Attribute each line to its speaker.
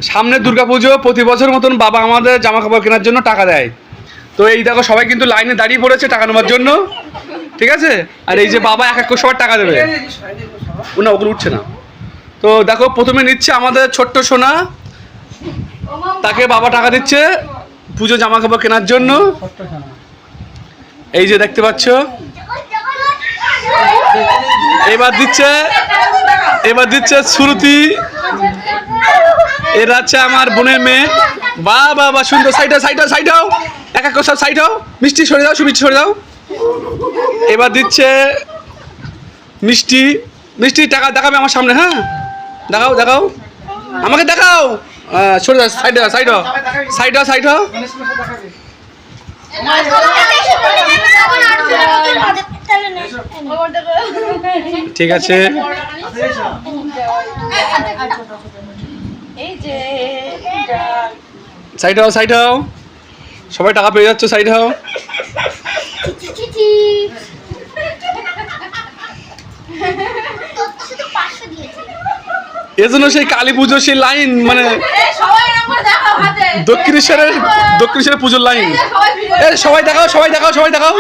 Speaker 1: সামনে দুর্গাপুজো, প্রতি বছর মতন বাবা আমাদের জামা কাপড় কেনার জন্য টাকা দেয়। তো এই দেখো সবাই কিন্তু লাইনে দাঁড়িয়ে পড়েছে টাকা নেওয়ার জন্য, ঠিক আছে। আর এই যে বাবা এক এক করে সবার টাকা দেবে না, ওগুলো উঠছে না। তো দেখো প্রথমে নিচ্ছে আমাদের ছোট্ট সোনা, তাকে বাবা টাকা দিচ্ছে পুজো জামা কাপড় কেনার জন্য। এই যে দেখতে পাচ্ছ, এবার দিচ্ছে শ্রুতি, এরা হচ্ছে আমার বোনের মেয়ে। বাহ বাহ বাহ, সুন্দর। সাইড হও, এক এক করে সব সাইড হও। মিষ্টি সরে দাও, সুমিষ্টি সরে দাও। এবার দিচ্ছে মিষ্টি টাকা দেখাবে আমার সামনে। হ্যাঁ দেখাও আমাকে দেখাও। সরে যাও, সাইড হও। ঠিক আছে, সাইড হও। সবাই টাকা পেয়ে যাচ্ছে, সাইড হও। এজন্য সেই কালী পুজোর সেই লাইন, মানে দক্ষিণেশ্বরের পুজোর লাইন। সবাই দেখাও।